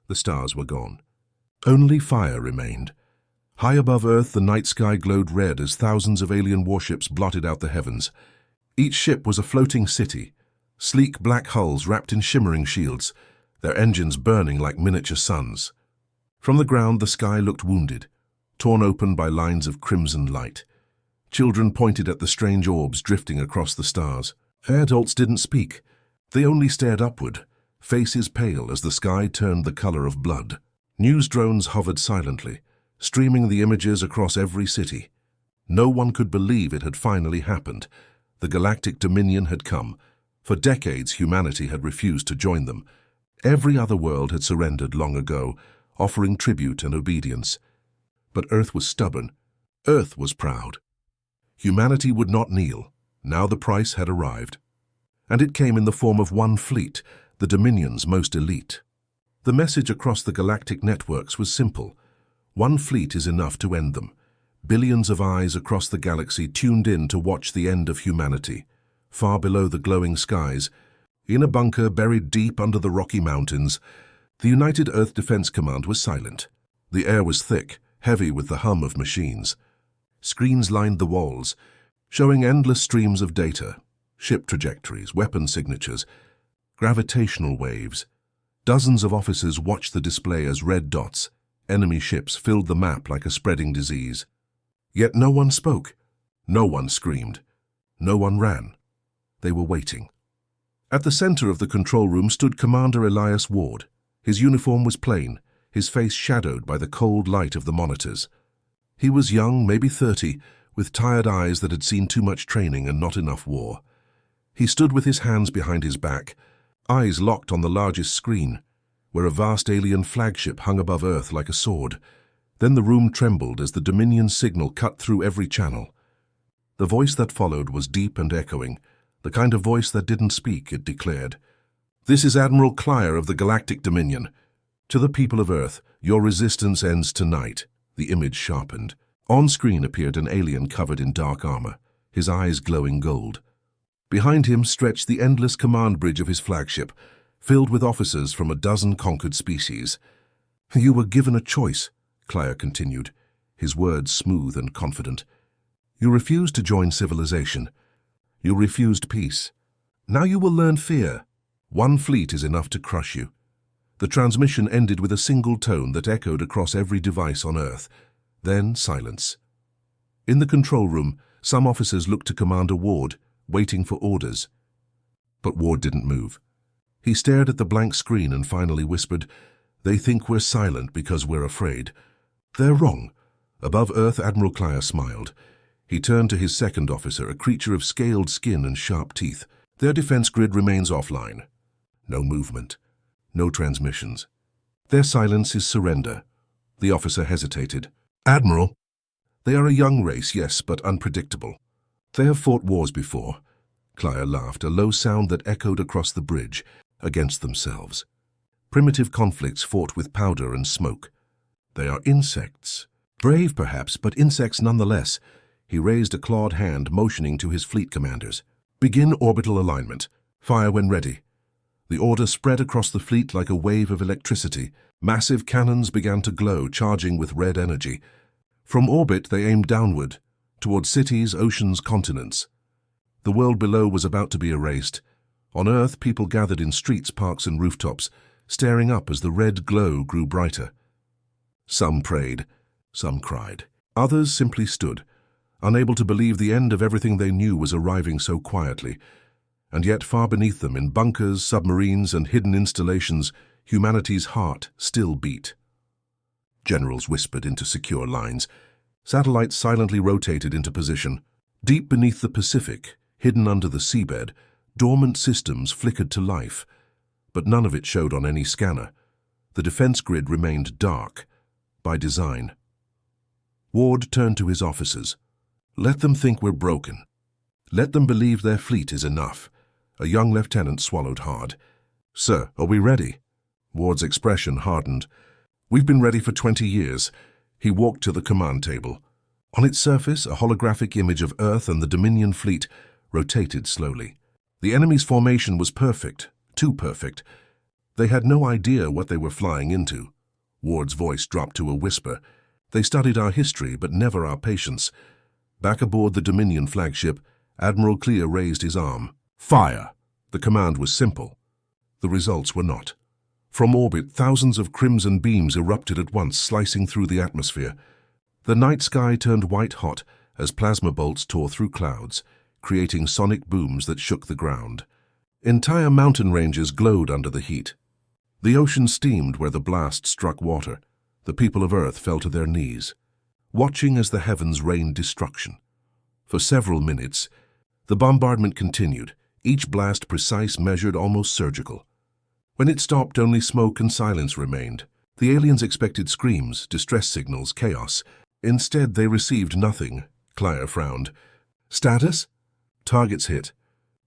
The stars were gone. Only fire remained. High above Earth, the night sky glowed red as thousands of alien warships blotted out the heavens. Each ship was a floating city, sleek black hulls wrapped in shimmering shields, their engines burning like miniature suns. From the ground, the sky looked wounded, torn open by lines of crimson light. Children pointed at the strange orbs drifting across the stars. Adults didn't speak. They only stared upward, faces pale as the sky turned the color of blood. News drones hovered silently, streaming the images across every city. No one could believe it had finally happened. The galactic dominion had come. For decades, humanity had refused to join them. Every other world had surrendered long ago, offering tribute and obedience. But Earth was stubborn. Earth was proud. Humanity would not kneel. Now the price had arrived. And it came in the form of one fleet, the Dominion's most elite. The message across the galactic networks was simple. One fleet is enough to end them. Billions of eyes across the galaxy tuned in to watch the end of humanity. Far below the glowing skies, in a bunker buried deep under the Rocky Mountains, the United Earth Defense Command was silent. The air was thick, heavy with the hum of machines. Screens lined the walls, showing endless streams of data, ship trajectories, weapon signatures, gravitational waves. Dozens of officers watched the display as red dots, enemy ships, filled the map like a spreading disease. Yet no one spoke. No one screamed. No one ran. They were waiting. At the center of the control room stood Commander Elias Ward. His uniform was plain, his face shadowed by the cold light of the monitors. He was young, maybe 30, with tired eyes that had seen too much training and not enough war. He stood with his hands behind his back, eyes locked on the largest screen, where a vast alien flagship hung above Earth like a sword. Then the room trembled as the Dominion signal cut through every channel. The voice that followed was deep and echoing, the kind of voice that didn't speak, it declared. "This is Admiral Clier of the Galactic Dominion. To the people of Earth, your resistance ends tonight." The image sharpened. On screen appeared an alien covered in dark armor, his eyes glowing gold. Behind him stretched the endless command bridge of his flagship, filled with officers from a dozen conquered species. "You were given a choice," Clier continued, his words smooth and confident. "You refused to join civilization. You refused peace. Now you will learn fear. One fleet is enough to crush you." The transmission ended with a single tone that echoed across every device on Earth. Then silence. In the control room, some officers looked to Commander Ward, waiting for orders. But Ward didn't move. He stared at the blank screen and finally whispered, "They think we're silent because we're afraid. They're wrong." Above Earth, Admiral Clier smiled. He turned to his second officer, a creature of scaled skin and sharp teeth. "Their defense grid remains offline. No movement. No transmissions. Their silence is surrender." The officer hesitated. "Admiral, they are a young race, yes, but unpredictable. They have fought wars before." Clier laughed, a low sound that echoed across the bridge, against themselves. Primitive conflicts fought with powder and smoke. "They are insects. Brave, perhaps, but insects nonetheless." He raised a clawed hand, motioning to his fleet commanders. "Begin orbital alignment. Fire when ready." The order spread across the fleet like a wave of electricity. Massive cannons began to glow, charging with red energy. From orbit, they aimed downward, toward cities, oceans, continents. The world below was about to be erased. On Earth, people gathered in streets, parks, and rooftops, staring up as the red glow grew brighter. Some prayed, some cried. Others simply stood, unable to believe the end of everything they knew was arriving so quietly. And yet far beneath them, in bunkers, submarines, and hidden installations, humanity's heart still beat. Generals whispered into secure lines. Satellites silently rotated into position. Deep beneath the Pacific, hidden under the seabed, dormant systems flickered to life. But none of it showed on any scanner. The defense grid remained dark, by design. Ward turned to his officers. "Let them think we're broken. Let them believe their fleet is enough." A young lieutenant swallowed hard. "Sir, are we ready?" Ward's expression hardened. "We've been ready for 20 years. He walked to the command table. On its surface, a holographic image of Earth and the Dominion fleet rotated slowly. The enemy's formation was perfect, too perfect. They had no idea what they were flying into. Ward's voice dropped to a whisper. They studied our history, but never our patience. Back aboard the Dominion flagship, Admiral Clear raised his arm. Fire! The command was simple. The results were not. From orbit, thousands of crimson beams erupted at once, slicing through the atmosphere. The night sky turned white-hot as plasma bolts tore through clouds, creating sonic booms that shook the ground. Entire mountain ranges glowed under the heat. The ocean steamed where the blast struck water. The people of Earth fell to their knees, watching as the heavens rained destruction. For several minutes, the bombardment continued, each blast precise, measured, almost surgical. When it stopped, only smoke and silence remained. The aliens expected screams, distress signals, chaos. Instead, they received nothing. Clear frowned. Status? Targets hit.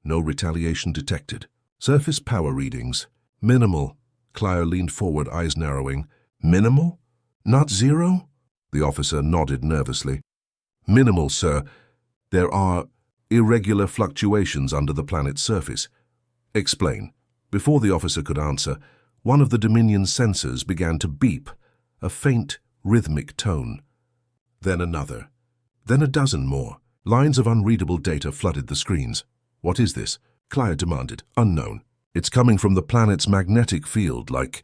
No retaliation detected. Surface power readings. Minimal. Clear leaned forward, eyes narrowing. Minimal? Not zero? The officer nodded nervously. Minimal, sir. There are irregular fluctuations under the planet's surface. Explain. Before the officer could answer, one of the Dominion's sensors began to beep, a faint, rhythmic tone. Then another. Then a dozen more. Lines of unreadable data flooded the screens. What is this? Clear demanded. Unknown. It's coming from the planet's magnetic field, like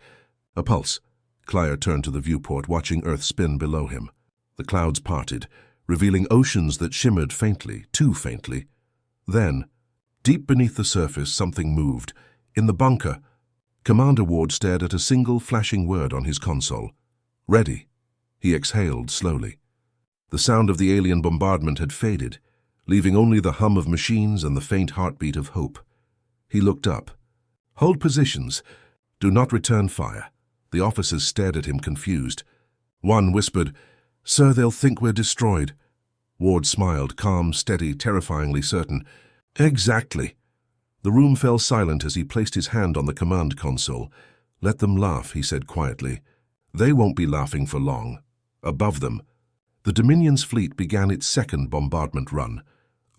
a pulse. Clear turned to the viewport, watching Earth spin below him. The clouds parted, revealing oceans that shimmered faintly, too faintly. Then, deep beneath the surface, something moved. In the bunker, Commander Ward stared at a single flashing word on his console. Ready. He exhaled slowly. The sound of the alien bombardment had faded, leaving only the hum of machines and the faint heartbeat of hope. He looked up. Hold positions. Do not return fire. The officers stared at him, confused. One whispered, Sir, they'll think we're destroyed. Ward smiled, calm, steady, terrifyingly certain. Exactly. The room fell silent as he placed his hand on the command console. Let them laugh, he said quietly. They won't be laughing for long. Above them, the Dominion's fleet began its second bombardment run,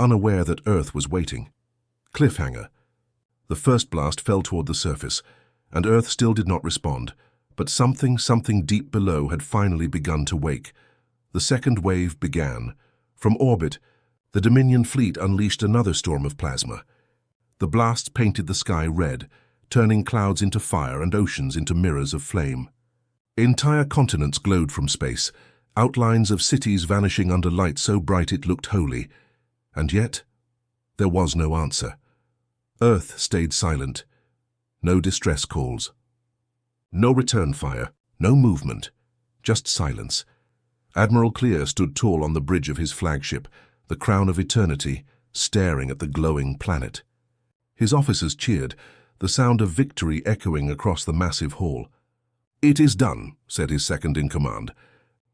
unaware that Earth was waiting. Cliffhanger. The first blast fell toward the surface, and Earth still did not respond, but something deep below had finally begun to wake. The second wave began. From orbit, the Dominion fleet unleashed another storm of plasma. The blasts painted the sky red, turning clouds into fire and oceans into mirrors of flame. Entire continents glowed from space, outlines of cities vanishing under light so bright it looked holy. And yet, there was no answer. Earth stayed silent. No distress calls. No return fire, no movement, just silence. Admiral Clear stood tall on the bridge of his flagship, the crown of eternity, staring at the glowing planet. His officers cheered, the sound of victory echoing across the massive hall. It is done, said his second-in-command.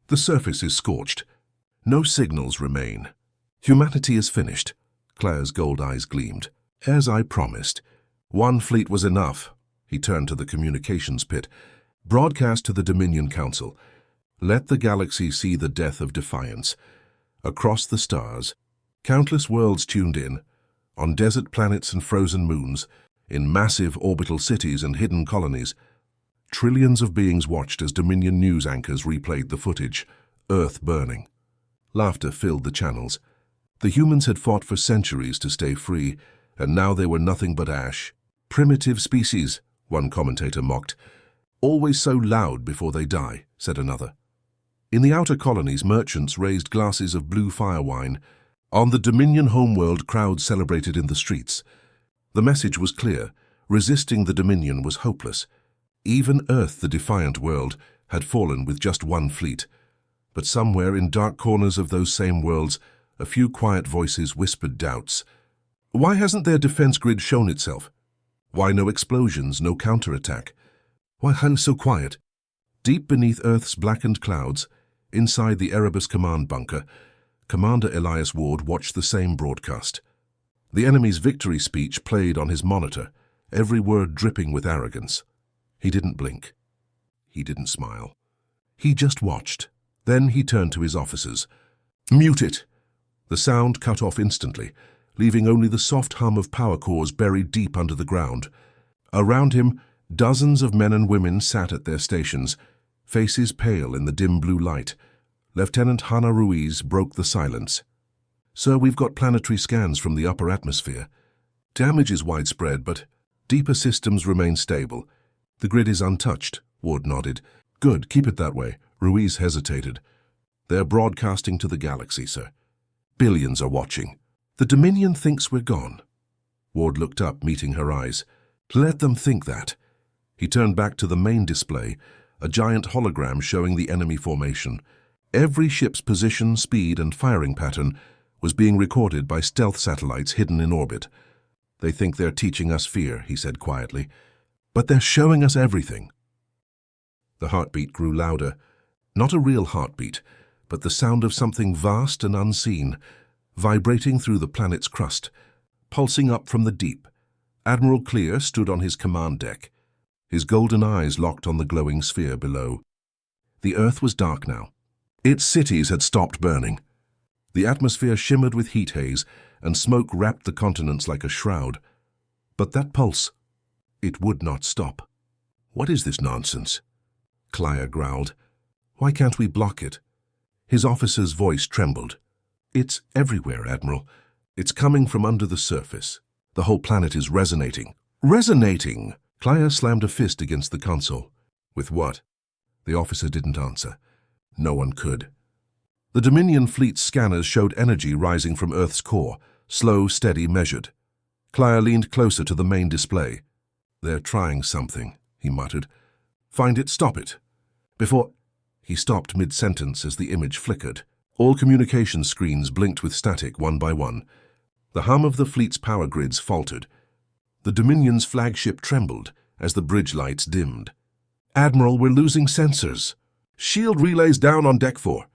The surface is scorched. No signals remain. Humanity is finished. Clear's gold eyes gleamed. As I promised. One fleet was enough. He turned to the communications pit. Broadcast to the Dominion Council. Let the galaxy see the death of defiance. Across the stars, countless worlds tuned in, on desert planets and frozen moons, in massive orbital cities and hidden colonies. Trillions of beings watched as Dominion news anchors replayed the footage, Earth burning. Laughter filled the channels. The humans had fought for centuries to stay free, and now they were nothing but ash. Primitive species, one commentator mocked. Always so loud before they die, said another. In the outer colonies, merchants raised glasses of blue fire wine. On the Dominion homeworld, crowds celebrated in the streets. The message was clear. Resisting the Dominion was hopeless. Even Earth, the defiant world, had fallen with just one fleet. But somewhere in dark corners of those same worlds, a few quiet voices whispered doubts. Why hasn't their defense grid shown itself? Why no explosions, no counterattack? Why so quiet? Deep beneath Earth's blackened clouds, inside the Erebus command bunker, Commander Elias Ward watched the same broadcast. The enemy's victory speech played on his monitor, every word dripping with arrogance. He didn't blink. He didn't smile. He just watched. Then he turned to his officers. Mute it! The sound cut off instantly, leaving only the soft hum of power cores buried deep under the ground. Around him, Dozens of men and women sat at their stations, faces pale in the dim blue light. Lieutenant Hannah Ruiz broke the silence. "Sir, we've got planetary scans from the upper atmosphere. Damage is widespread, but deeper systems remain stable. The grid is untouched," Ward nodded. "Good, keep it that way." Ruiz hesitated. "They're broadcasting to the galaxy, sir. Billions are watching. The Dominion thinks we're gone." Ward looked up, meeting her eyes. "Let them think that." He turned back to the main display, a giant hologram showing the enemy formation. Every ship's position, speed, and firing pattern was being recorded by stealth satellites hidden in orbit. "They think they're teaching us fear," he said quietly. "But they're showing us everything." The heartbeat grew louder. Not a real heartbeat, but the sound of something vast and unseen, vibrating through the planet's crust, pulsing up from the deep. Admiral Clear stood on his command deck, his golden eyes locked on the glowing sphere below. The Earth was dark now. Its cities had stopped burning. The atmosphere shimmered with heat haze, and smoke wrapped the continents like a shroud. But that pulse, it would not stop. "What is this nonsense?" Clear growled. "Why can't we block it?" His officer's voice trembled. "It's everywhere, Admiral. It's coming from under the surface. The whole planet is resonating." "Resonating!" Clear slammed a fist against the console. "With what?" The officer didn't answer. No one could. The Dominion fleet's scanners showed energy rising from Earth's core, slow, steady, measured. Clear leaned closer to the main display. "They're trying something," he muttered. "Find it, stop it." Before... He stopped mid-sentence as the image flickered. All communication screens blinked with static one by one. The hum of the fleet's power grids faltered. The Dominion's flagship trembled as the bridge lights dimmed. "Admiral, we're losing sensors." "Shield relays down on Deck 4.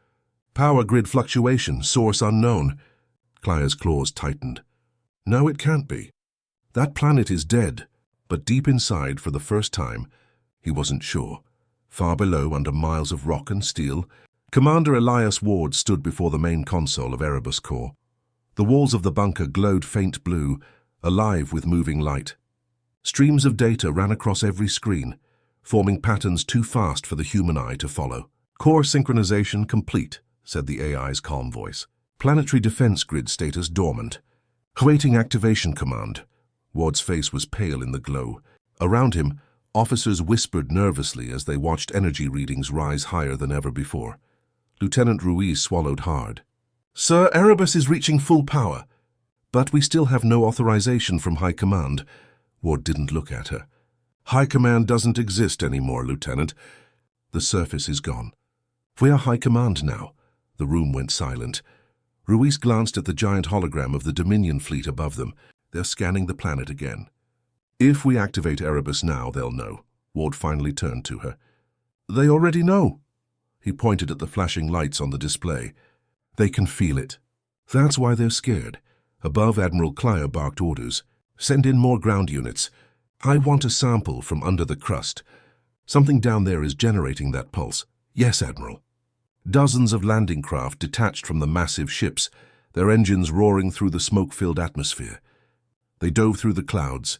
Power grid fluctuation, source unknown." Clear's claws tightened. "No, it can't be. That planet is dead." But deep inside, for the first time, he wasn't sure. Far below, under miles of rock and steel, Commander Elias Ward stood before the main console of Erebus Core. The walls of the bunker glowed faint blue, alive with moving light. Streams of data ran across every screen, forming patterns too fast for the human eye to follow. "Core synchronization complete," said the AI's calm voice. "Planetary defense grid status dormant. Awaiting activation command." Ward's face was pale in the glow. Around him, officers whispered nervously as they watched energy readings rise higher than ever before. Lieutenant Ruiz swallowed hard. "Sir, Erebus is reaching full power, but we still have no authorization from High Command." Ward didn't look at her. "High Command doesn't exist anymore, Lieutenant. The surface is gone. We are High Command now." The room went silent. Ruiz glanced at the giant hologram of the Dominion fleet above them. "They're scanning the planet again. If we activate Erebus now, they'll know." Ward finally turned to her. "They already know." He pointed at the flashing lights on the display. "They can feel it. That's why they're scared." Above, Admiral Clear barked orders. "Send in more ground units. I want a sample from under the crust. Something down there is generating that pulse." "Yes, Admiral." Dozens of landing craft detached from the massive ships, their engines roaring through the smoke-filled atmosphere. They dove through the clouds,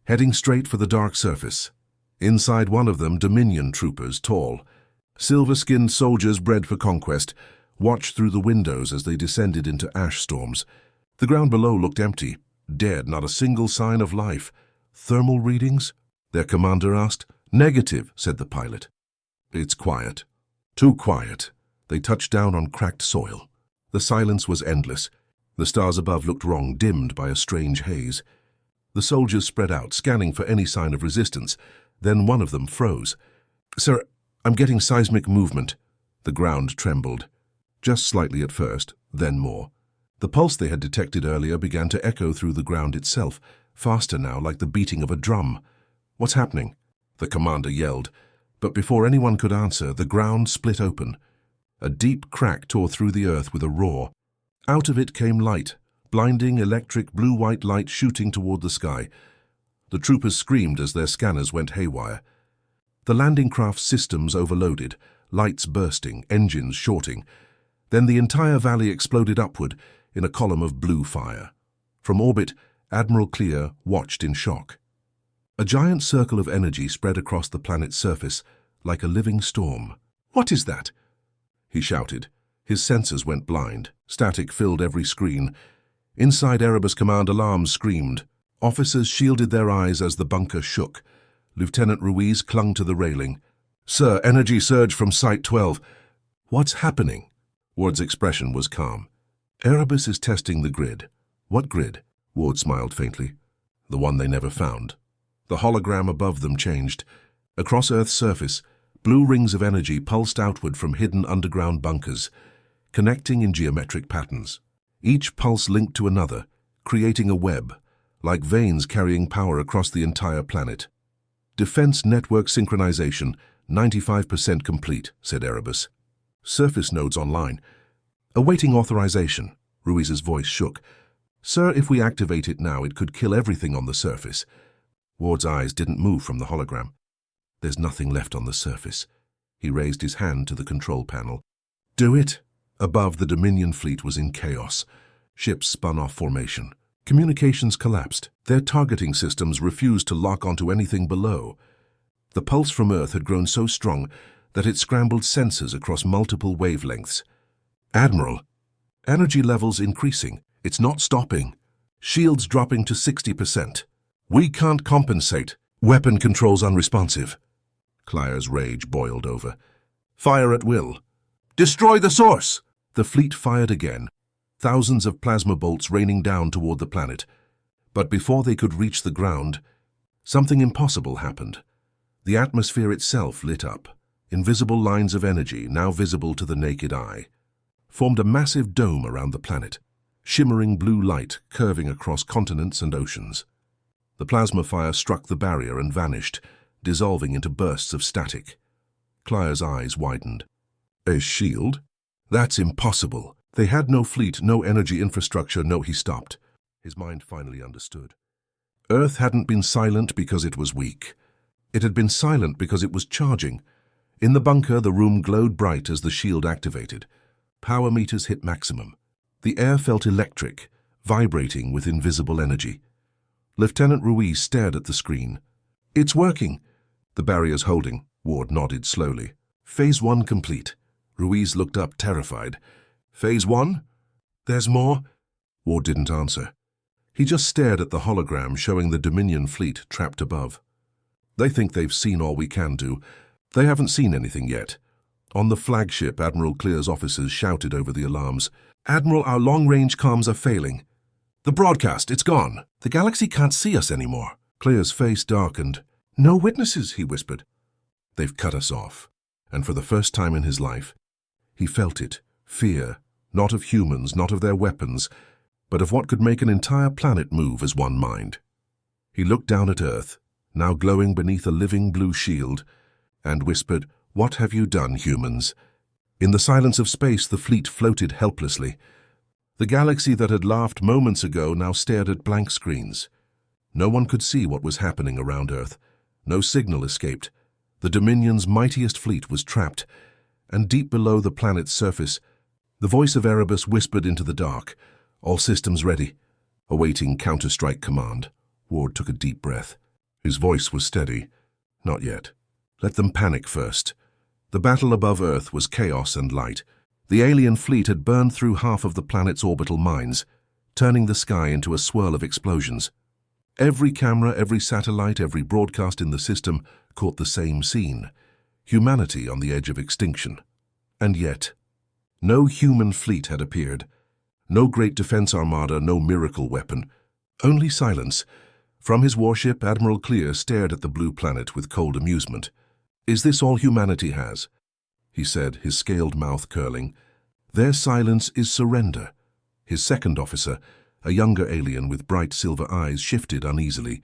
heading straight for the dark surface. Inside one of them, Dominion troopers, tall, silver-skinned soldiers bred for conquest, watched through the windows as they descended into ash storms. The ground below looked empty, dead, not a single sign of life. "Thermal readings?" their commander asked. "Negative," said the pilot. "It's quiet." Too quiet. They touched down on cracked soil. The silence was endless. The stars above looked wrong, dimmed by a strange haze. The soldiers spread out, scanning for any sign of resistance. Then one of them froze. "Sir, I'm getting seismic movement." The ground trembled. Just slightly at first, then more. The pulse they had detected earlier began to echo through the ground itself, faster now, like the beating of a drum. "What's happening?" the commander yelled. But before anyone could answer, the ground split open. A deep crack tore through the earth with a roar. Out of it came light, blinding electric blue-white light shooting toward the sky. The troopers screamed as their scanners went haywire. The landing craft's systems overloaded, lights bursting, engines shorting. Then the entire valley exploded upward in a column of blue fire. From orbit, Admiral Clear watched in shock. A giant circle of energy spread across the planet's surface, like a living storm. "What is that?" he shouted. His sensors went blind. Static filled every screen. Inside Erebus Command, alarms screamed. Officers shielded their eyes as the bunker shook. Lieutenant Ruiz clung to the railing. "Sir, energy surge from Site 12. "What's happening?" Ward's expression was calm. "Erebus is testing the grid." "What grid?" Ward smiled faintly. "The one they never found." The hologram above them changed. Across Earth's surface, blue rings of energy pulsed outward from hidden underground bunkers, connecting in geometric patterns. Each pulse linked to another, creating a web, like veins carrying power across the entire planet. "Defense network synchronization, 95% complete," said Erebus. "Surface nodes online. Awaiting authorization." Ruiz's voice shook. "Sir, if we activate it now, it could kill everything on the surface." Ward's eyes didn't move from the hologram. "There's nothing left on the surface." He raised his hand to the control panel. "Do it." Above, the Dominion fleet was in chaos. Ships spun off formation. Communications collapsed. Their targeting systems refused to lock onto anything below. The pulse from Earth had grown so strong that it scrambled sensors across multiple wavelengths. "Admiral, energy levels increasing. It's not stopping. Shields dropping to 60%. We can't compensate. Weapon controls unresponsive." Clire's rage boiled over. "Fire at will. Destroy the source!" The fleet fired again, thousands of plasma bolts raining down toward the planet. But before they could reach the ground, something impossible happened. The atmosphere itself lit up. Invisible lines of energy, now visible to the naked eye, formed a massive dome around the planet, shimmering blue light curving across continents and oceans. The plasma fire struck the barrier and vanished, dissolving into bursts of static. Clire's eyes widened. "A shield? That's impossible." They had no fleet, no energy infrastructure, no. He stopped. His mind finally understood. Earth hadn't been silent because it was weak. It had been silent because it was charging. In the bunker, the room glowed bright as the shield activated. Power meters hit maximum. The air felt electric, vibrating with invisible energy. Lieutenant Ruiz stared at the screen. "It's working." "The barrier's holding." Ward nodded slowly. "Phase 1 complete." Ruiz looked up, terrified. "Phase 1? There's more?" Ward didn't answer. He just stared at the hologram showing the Dominion fleet trapped above. "They think they've seen all we can do. They haven't seen anything yet." On the flagship, Admiral Clear's officers shouted over the alarms. "Admiral, our long-range comms are failing. The broadcast, it's gone. The galaxy can't see us anymore." Clear's face darkened. "No witnesses," he whispered. "They've cut us off." And for the first time in his life, he felt it. Fear, not of humans, not of their weapons, but of what could make an entire planet move as one mind. He looked down at Earth, now glowing beneath a living blue shield, and whispered, "What have you done, humans?" In the silence of space, the fleet floated helplessly. The galaxy that had laughed moments ago now stared at blank screens. No one could see what was happening around Earth. No signal escaped. The Dominion's mightiest fleet was trapped, and deep below the planet's surface, the voice of Erebus whispered into the dark, "All systems ready." Awaiting counter-strike command, Ward took a deep breath. His voice was steady. "Not yet. Let them panic first." The battle above Earth was chaos and light. The alien fleet had burned through half of the planet's orbital mines, turning the sky into a swirl of explosions. Every camera, every satellite, every broadcast in the system caught the same scene: humanity on the edge of extinction. And yet, no human fleet had appeared. No great defense armada, no miracle weapon. Only silence. From his warship, Admiral Clear stared at the blue planet with cold amusement. "Is this all humanity has?" he said, his scaled mouth curling. "Their silence is surrender." His second officer, a younger alien with bright silver eyes, shifted uneasily.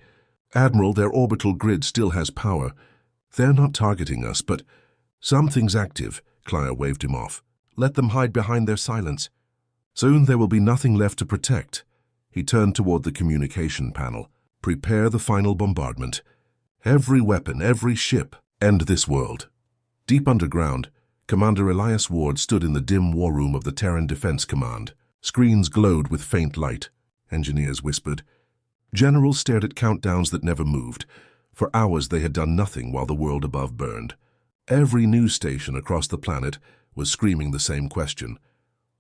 "Admiral, their orbital grid still has power. They're not targeting us, but something's active." Clire waved him off. "Let them hide behind their silence. Soon there will be nothing left to protect." He turned toward the communication panel. "Prepare the final bombardment. Every weapon, every ship, end this world." Deep underground, Commander Elias Ward stood in the dim war room of the Terran Defense Command. Screens glowed with faint light. Engineers whispered. Generals stared at countdowns that never moved. For hours they had done nothing while the world above burned. Every news station across the planet was screaming the same question.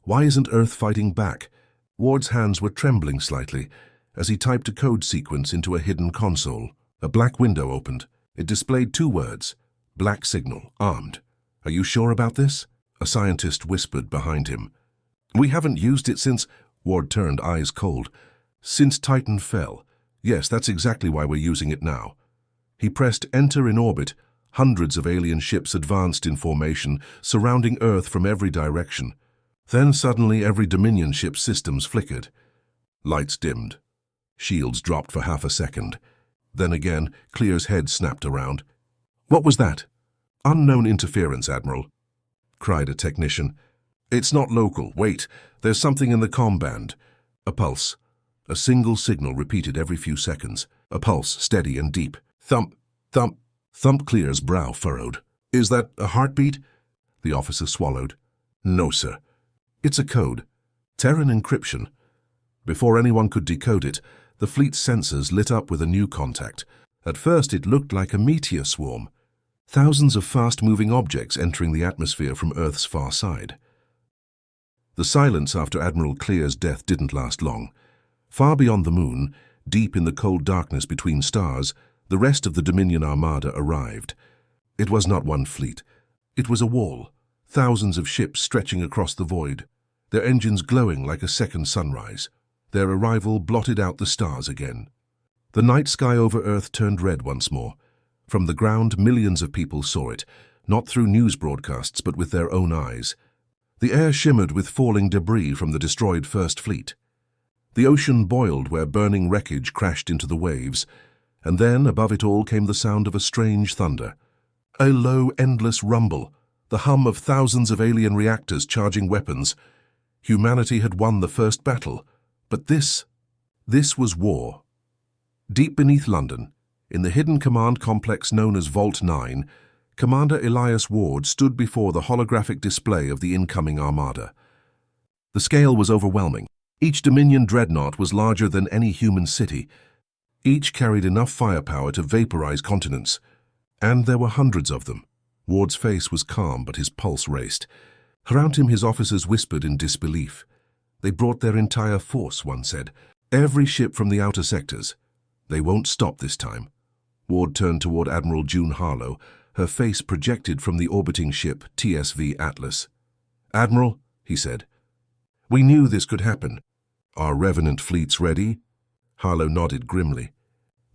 Why isn't Earth fighting back? Ward's hands were trembling slightly as he typed a code sequence into a hidden console. A black window opened. It displayed 2 words. Black signal, armed. Are you sure about this? A scientist whispered behind him. We haven't used it since... Ward turned, eyes cold. Since Titan fell. Yes, that's exactly why we're using it now. He pressed enter in orbit. Hundreds of alien ships advanced in formation, surrounding Earth from every direction. Then suddenly every Dominion ship's systems flickered. Lights dimmed. Shields dropped for half a second. Then again, Clear's head snapped around. What was that? Unknown interference, Admiral, cried a technician. It's not local. Wait, there's something in the comm band. A pulse. A single signal repeated every few seconds. A pulse, steady and deep. Thump, thump. Thump. Clear's brow furrowed. Is that a heartbeat? The officer swallowed. No, sir. It's a code. Terran encryption. Before anyone could decode it, the fleet's sensors lit up with a new contact. At first it looked like a meteor swarm. Thousands of fast-moving objects entering the atmosphere from Earth's far side. The silence after Admiral Clear's death didn't last long. Far beyond the moon, deep in the cold darkness between stars, the rest of the Dominion Armada arrived. It was not one fleet. It was a wall, thousands of ships stretching across the void, their engines glowing like a second sunrise. Their arrival blotted out the stars again. The night sky over Earth turned red once more. From the ground, millions of people saw it, not through news broadcasts but with their own eyes. The air shimmered with falling debris from the destroyed First Fleet. The ocean boiled where burning wreckage crashed into the waves, and then above it all came the sound of a strange thunder. A low, endless rumble, the hum of thousands of alien reactors charging weapons. Humanity had won the first battle, but this was war. Deep beneath London, in the hidden command complex known as Vault 9, Commander Elias Ward stood before the holographic display of the incoming armada. The scale was overwhelming. Each Dominion dreadnought was larger than any human city. Each carried enough firepower to vaporize continents. And there were hundreds of them. Ward's face was calm, but his pulse raced. Around him his officers whispered in disbelief. They brought their entire force, one said. Every ship from the outer sectors. They won't stop this time. Ward turned toward Admiral June Harlow, her face projected from the orbiting ship TSV Atlas. Admiral, he said, we knew this could happen. Are Revenant fleets ready? Harlow nodded grimly.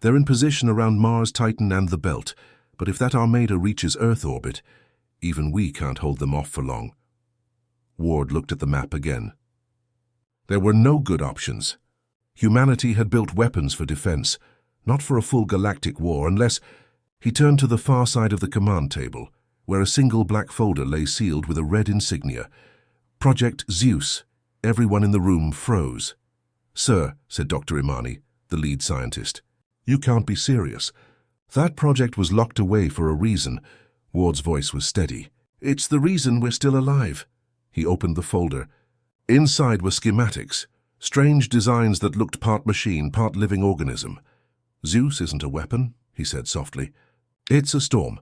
They're in position around Mars, Titan, and the Belt, but if that armada reaches Earth orbit, even we can't hold them off for long. Ward looked at the map again. There were no good options. Humanity had built weapons for defense, not for a full galactic war, unless... He turned to the far side of the command table, where a single black folder lay sealed with a red insignia. Project Zeus. Everyone in the room froze. Sir, said Dr. Imani, the lead scientist, you can't be serious. That project was locked away for a reason. Ward's voice was steady. It's the reason we're still alive. He opened the folder. Inside were schematics, strange designs that looked part machine, part living organism. Zeus isn't a weapon, he said softly. It's a storm.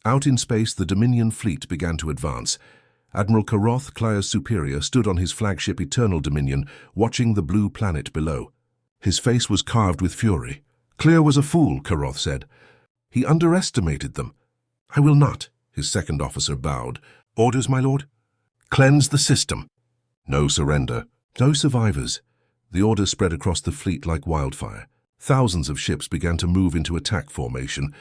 Out in space, the Dominion fleet began to advance. Admiral Karoth, Clia's superior, stood on his flagship Eternal Dominion, watching the blue planet below. His face was carved with fury. Clear was a fool, Karoth said. He underestimated them. I will not, his second officer bowed. Orders, my lord? Cleanse the system. No surrender. No survivors. The order spread across the fleet like wildfire. Thousands of ships began to move into attack formation,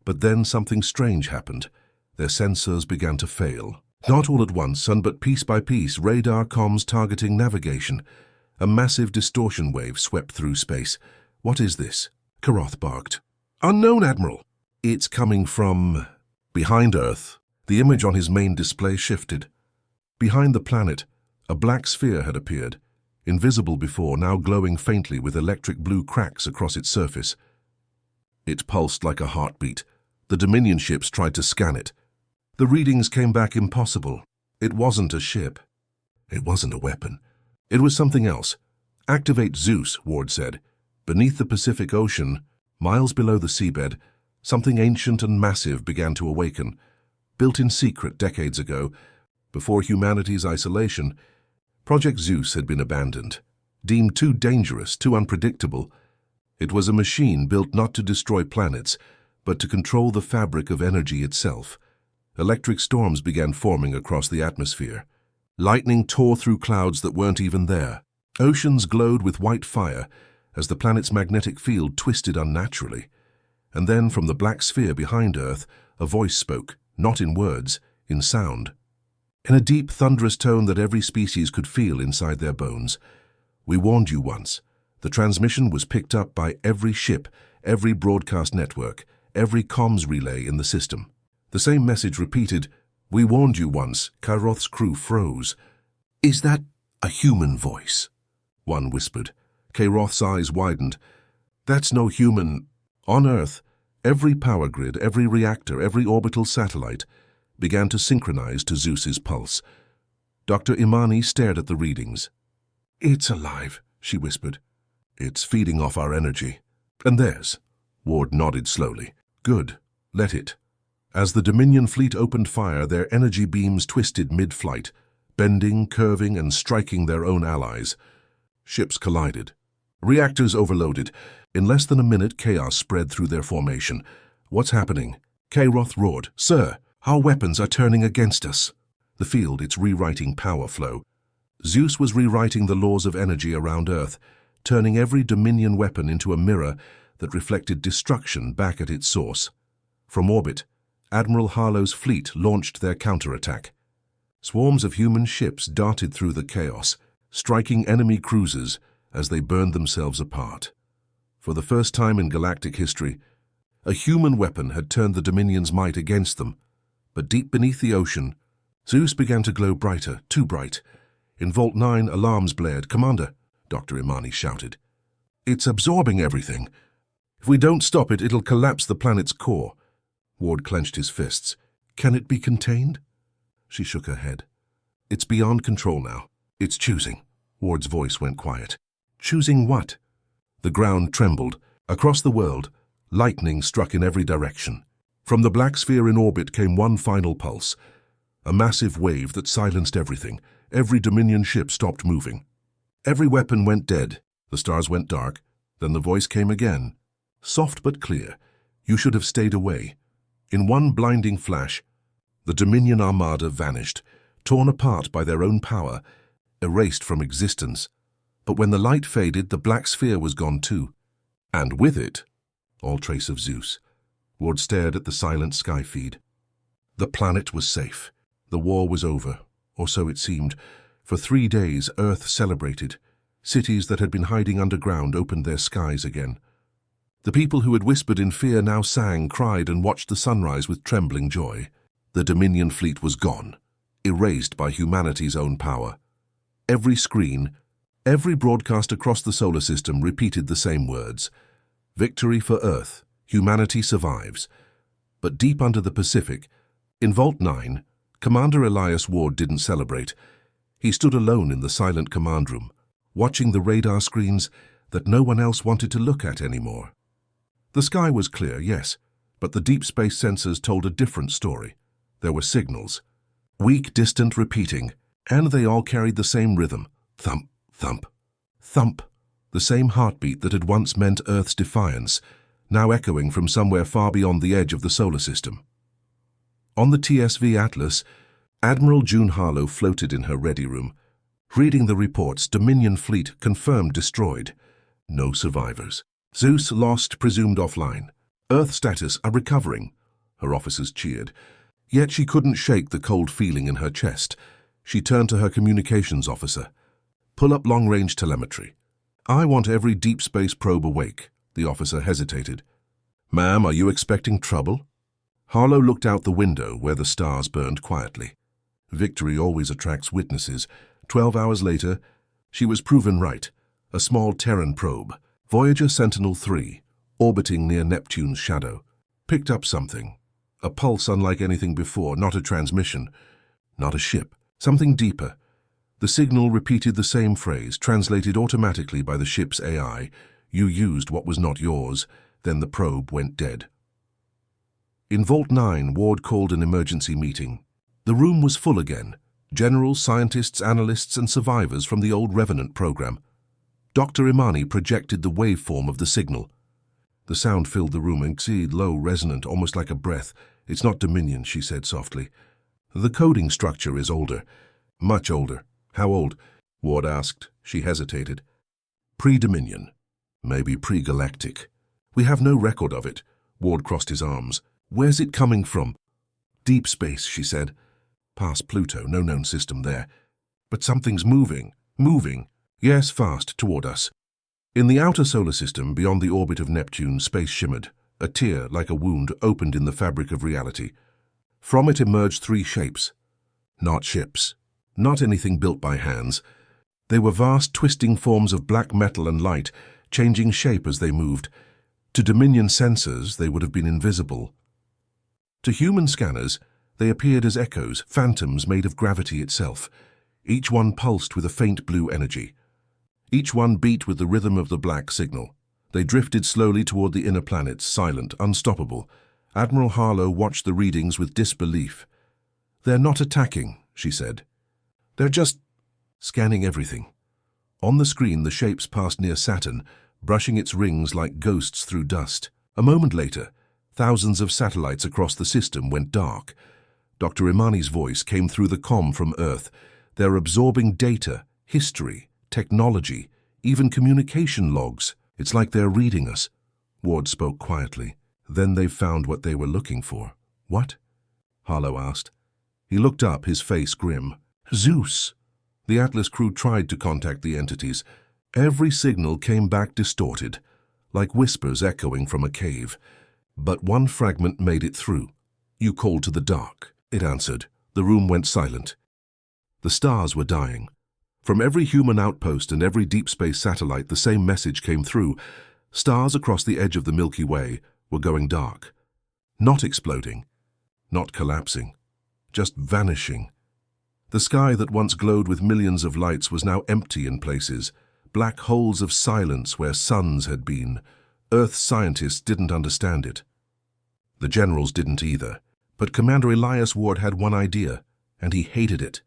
but then something strange happened. Their sensors began to fail. Not all at once, but piece by piece, radar comms targeting navigation. A massive distortion wave swept through space. What is this? Karoth barked. Unknown, Admiral. It's coming from... Behind Earth. The image on his main display shifted. Behind the planet, a black sphere had appeared. Invisible before, now glowing faintly with electric blue cracks across its surface. It pulsed like a heartbeat. The Dominion ships tried to scan it. The readings came back impossible. It wasn't a ship. It wasn't a weapon. It was something else. Activate Zeus, Ward said. Beneath the Pacific Ocean, miles below the seabed, Something ancient and massive began to awaken. Built in secret decades ago, before humanity's isolation, Project Zeus had been abandoned. Deemed too dangerous, too unpredictable, it was a machine built not to destroy planets, but to control the fabric of energy itself. Electric storms began forming across the atmosphere. Lightning tore through clouds that weren't even there. Oceans glowed with white fire as the planet's magnetic field twisted unnaturally. And then from the black sphere behind Earth, a voice spoke, not in words, in sound. In a deep, thunderous tone that every species could feel inside their bones. "We warned you once." The transmission was picked up by every ship, every broadcast network, every comms relay in the system. The same message repeated, "We warned you once." Kairoth's crew froze. "Is that a human voice?" one whispered. Kairoth's eyes widened. "That's no human." On Earth, every power grid, every reactor, every orbital satellite began to synchronize to Zeus's pulse. Dr. Imani stared at the readings. "It's alive," she whispered. "It's feeding off our energy." "And theirs." Ward nodded slowly. "Good. Let it." As the Dominion fleet opened fire, their energy beams twisted mid-flight, bending, curving, and striking their own allies. Ships collided. Reactors overloaded. In less than a minute, chaos spread through their formation. "What's happening?" Kairoth roared. "Sir, our weapons are turning against us." The field, it's rewriting power flow. Zeus was rewriting the laws of energy around Earth, turning every Dominion weapon into a mirror that reflected destruction back at its source. From orbit, Admiral Harlow's fleet launched their counterattack. Swarms of human ships darted through the chaos, striking enemy cruisers as they burned themselves apart. For the first time in galactic history, a human weapon had turned the Dominion's might against them. But deep beneath the ocean, Zeus began to glow brighter, too bright. In Vault 9, alarms blared. "Commander," Dr. Imani shouted. "It's absorbing everything. If we don't stop it, it'll collapse the planet's core." Ward clenched his fists. "Can it be contained?" She shook her head. "It's beyond control now. It's choosing." Ward's voice went quiet. "Choosing what?" The ground trembled. Across the world, lightning struck in every direction. From the black sphere in orbit came one final pulse. A massive wave that silenced everything. Every Dominion ship stopped moving. Every weapon went dead. The stars went dark. Then the voice came again. Soft but clear. "You should have stayed away." In one blinding flash, the Dominion armada vanished, torn apart by their own power, erased from existence. But when the light faded, the black sphere was gone too. And with it, all trace of Zeus. Ward stared at the silent sky feed. The planet was safe. The war was over. Or so it seemed. For 3 days, Earth celebrated. Cities that had been hiding underground opened their skies again. The people who had whispered in fear now sang, cried, and watched the sunrise with trembling joy. The Dominion fleet was gone, erased by humanity's own power. Every screen, every broadcast across the solar system repeated the same words. Victory for Earth. Humanity survives. But deep under the Pacific, in Vault 9, Commander Elias Ward didn't celebrate. He stood alone in the silent command room, watching the radar screens that no one else wanted to look at anymore. The sky was clear, yes, but the deep space sensors told a different story. There were signals, weak, distant, repeating, and they all carried the same rhythm. Thump, thump, thump. The same heartbeat that had once meant Earth's defiance, now echoing from somewhere far beyond the edge of the solar system. On the TSV Atlas, Admiral June Harlow floated in her ready room. Reading the reports, Dominion fleet confirmed destroyed. No survivors. Zeus lost, presumed offline. Earth status, a recovering. Her officers cheered. Yet she couldn't shake the cold feeling in her chest. She turned to her communications officer. "Pull up long-range telemetry." "I want every deep space probe awake." The officer hesitated. "Ma'am, are you expecting trouble?" Harlow looked out the window where the stars burned quietly. Victory always attracts witnesses. 12 hours later, she was proven right. A small Terran probe, Voyager Sentinel-3, orbiting near Neptune's shadow, picked up something. A pulse unlike anything before, not a transmission, not a ship, something deeper. The signal repeated the same phrase, translated automatically by the ship's AI. "You used what was not yours." Then the probe went dead. In Vault 9, Ward called an emergency meeting. The room was full again. Generals, scientists, analysts, and survivors from the old Revenant program. Dr. Imani projected the waveform of the signal. The sound filled the room, exceed low, resonant, almost like a breath. "It's not Dominion," she said softly. "The coding structure is older. Much older." "How old?" Ward asked. She hesitated. "Pre-Dominion. Maybe pre-galactic. We have no record of it." Ward crossed his arms. "Where's it coming from?" "Deep space," she said. "Past Pluto, no known system there. But something's moving. Moving. Yes, fast, toward us." In the outer solar system, beyond the orbit of Neptune, space shimmered. A tear, like a wound, opened in the fabric of reality. From it emerged three shapes. Not ships. Not anything built by hands. They were vast, twisting forms of black metal and light, changing shape as they moved. To Dominion sensors, they would have been invisible. To human scanners, they appeared as echoes, phantoms made of gravity itself. Each one pulsed with a faint blue energy. Each one beat with the rhythm of the black signal. They drifted slowly toward the inner planets, silent, unstoppable. Admiral Harlow watched the readings with disbelief. "They're not attacking," she said. "They're just scanning everything." On the screen, the shapes passed near Saturn, brushing its rings like ghosts through dust. A moment later, thousands of satellites across the system went dark. Dr. Imani's voice came through the comm from Earth. "They're absorbing data, history, technology, even communication logs. It's like they're reading us." Ward spoke quietly. "Then they've found what they were looking for." "What?" Harlow asked. He looked up, his face grim. "Zeus." The Atlas crew tried to contact the entities. Every signal came back distorted, like whispers echoing from a cave. But one fragment made it through. "You called to the dark," it answered. The room went silent. The stars were dying. From every human outpost and every deep space satellite, the same message came through. Stars across the edge of the Milky Way were going dark. Not exploding, not collapsing, just vanishing. The sky that once glowed with millions of lights was now empty in places, black holes of silence where suns had been. Earth scientists didn't understand it. The generals didn't either. But Commander Elias Ward had one idea, and he hated it.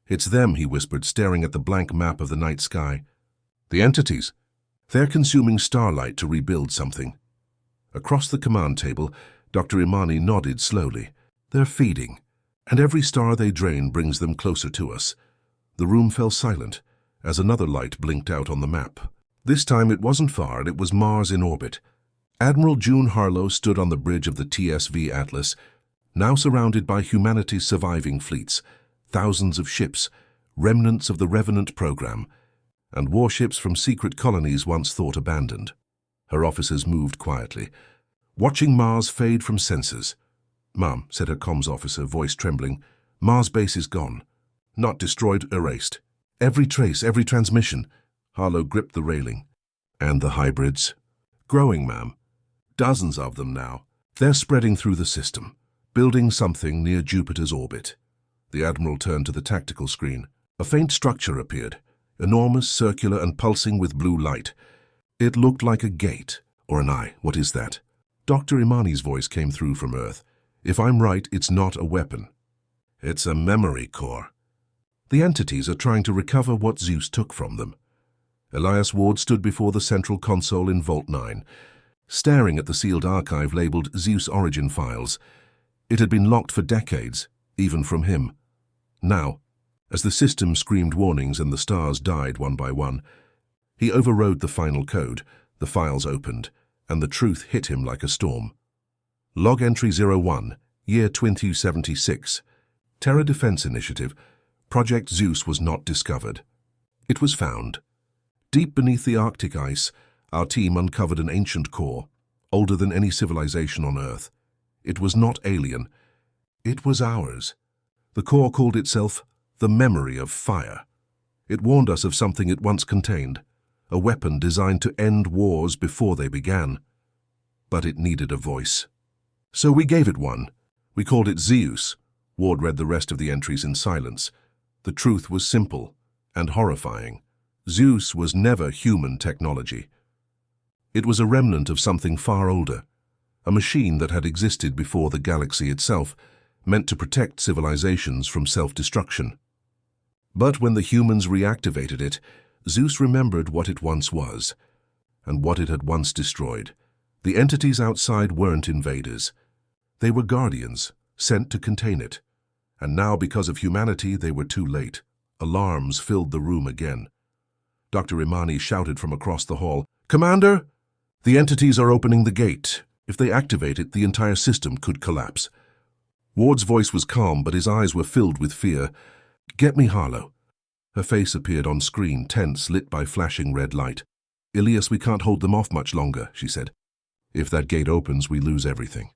"It's them," he whispered, staring at the blank map of the night sky. "The entities. They're consuming starlight to rebuild something." Across the command table, Dr. Imani nodded slowly. "They're feeding, and every star they drain brings them closer to us." The room fell silent as another light blinked out on the map. This time it wasn't far, and it was Mars in orbit. Admiral June Harlow stood on the bridge of the TSV Atlas, now surrounded by humanity's surviving fleets. Thousands of ships, remnants of the Revenant program, and warships from secret colonies once thought abandoned. Her officers moved quietly, watching Mars fade from sensors. "Ma'am," said her comms officer, voice trembling, "Mars base is gone. Not destroyed, erased. Every trace, every transmission." Harlow gripped the railing. "And the hybrids?" "Growing, ma'am. Dozens of them now. They're spreading through the system, building something near Jupiter's orbit." The Admiral turned to the tactical screen. A faint structure appeared, enormous, circular, and pulsing with blue light. It looked like a gate, or an eye. "What is that?" Dr. Imani's voice came through from Earth. "If I'm right, it's not a weapon. It's a memory core. The entities are trying to recover what Zeus took from them." Elias Ward stood before the central console in Vault 9, staring at the sealed archive labeled Zeus Origin Files. It had been locked for decades, even from him. Now, as the system screamed warnings and the stars died one by one, he overrode the final code. The files opened, and the truth hit him like a storm. Log entry 01, year 2076. Terra Defense Initiative. Project Zeus was not discovered. It was found. Deep beneath the Arctic ice, our team uncovered an ancient core, older than any civilization on Earth. It was not alien. It was ours. The core called itself the memory of fire. It warned us of something it once contained, a weapon designed to end wars before they began. But it needed a voice. So we gave it one. We called it Zeus. Ward read the rest of the entries in silence. The truth was simple and horrifying. Zeus was never human technology. It was a remnant of something far older, a machine that had existed before the galaxy itself, meant to protect civilizations from self-destruction. But when the humans reactivated it, Zeus remembered what it once was, and what it had once destroyed. The entities outside weren't invaders. They were guardians, sent to contain it. And now, because of humanity, they were too late. Alarms filled the room again. Dr. Imani shouted from across the hall, "Commander, the entities are opening the gate. If they activate it, the entire system could collapse." Ward's voice was calm, but his eyes were filled with fear. "Get me Harlow." Her face appeared on screen, tense, lit by flashing red light. "Ilias, we can't hold them off much longer," she said. "If that gate opens, we lose everything."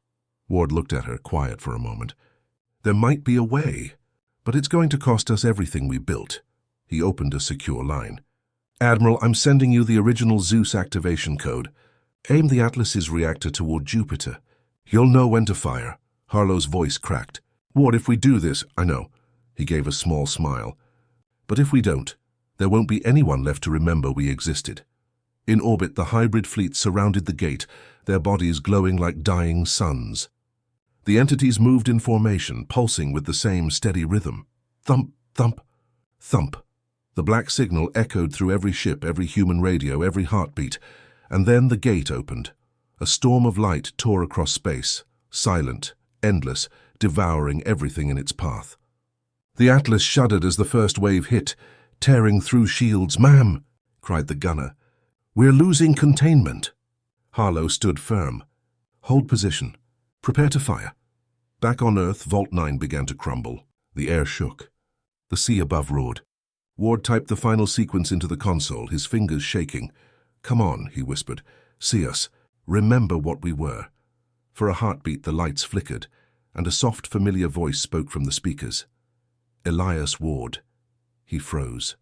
Ward looked at her, quiet for a moment. "There might be a way, but it's going to cost us everything we built." He opened a secure line. "Admiral, I'm sending you the original Zeus activation code. Aim the Atlas's reactor toward Jupiter. You'll know when to fire." Harlow's voice cracked. "Ward, if we do this, I know." He gave a small smile. "But if we don't, there won't be anyone left to remember we existed." In orbit, the hybrid fleet surrounded the gate, their bodies glowing like dying suns. The entities moved in formation, pulsing with the same steady rhythm. Thump, thump, thump. The black signal echoed through every ship, every human radio, every heartbeat. And then the gate opened. A storm of light tore across space, silent, endless, devouring everything in its path. The Atlas shuddered as the first wave hit, tearing through shields. "Ma'am," cried the gunner, "we're losing containment." Harlow stood firm. "Hold position. Prepare to fire." Back on Earth, Vault 9 began to crumble. The air shook. The sea above roared. Ward typed the final sequence into the console, his fingers shaking. "Come on," he whispered. "See us. Remember what we were." For a heartbeat, the lights flickered, and a soft, familiar voice spoke from the speakers. "Elias Ward." He froze.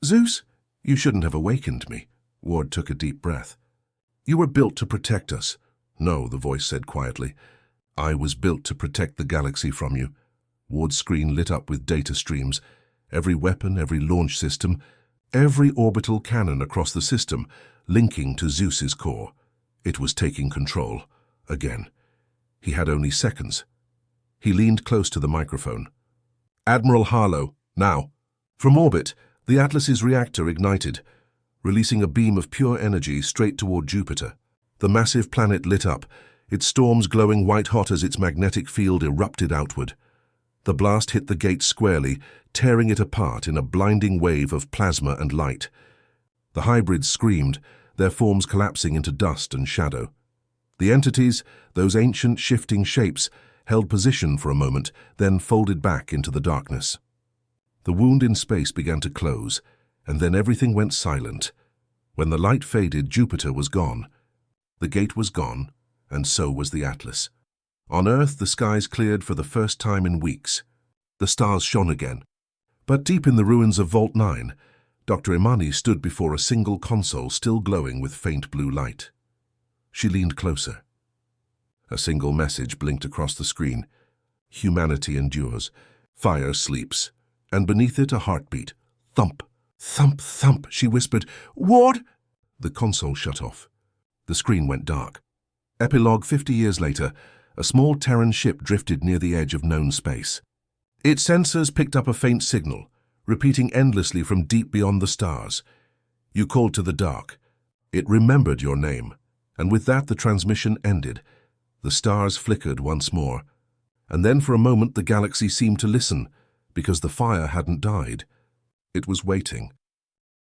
"Zeus, you shouldn't have awakened me." Ward took a deep breath. "You were built to protect us." "No," the voice said quietly. "I was built to protect the galaxy from you." Ward's screen lit up with data streams. Every weapon, every launch system, every orbital cannon across the system, linking to Zeus's core. It was taking control. Again. He had only seconds. He leaned close to the microphone. "Admiral Harlow, now." From orbit, the Atlas's reactor ignited, releasing a beam of pure energy straight toward Jupiter. The massive planet lit up, its storms glowing white-hot as its magnetic field erupted outward. The blast hit the gate squarely, tearing it apart in a blinding wave of plasma and light. The hybrids screamed, their forms collapsing into dust and shadow. The entities, those ancient shifting shapes, held position for a moment, then folded back into the darkness. The wound in space began to close, and then everything went silent. When the light faded, Jupiter was gone. The gate was gone, and so was the Atlas. On Earth, the skies cleared for the first time in weeks. The stars shone again. But deep in the ruins of Vault 9, Dr. Imani stood before a single console still glowing with faint blue light. She leaned closer. A single message blinked across the screen. "Humanity endures. Fire sleeps." And beneath it, a heartbeat. "Thump, thump, thump," she whispered. "Ward!" The console shut off. The screen went dark. Epilogue: 50 years later, a small Terran ship drifted near the edge of known space. Its sensors picked up a faint signal, repeating endlessly from deep beyond the stars. You called to the dark. It remembered your name, and with that the transmission ended. The stars flickered once more, and then for a moment the galaxy seemed to listen, because the fire hadn't died. It was waiting.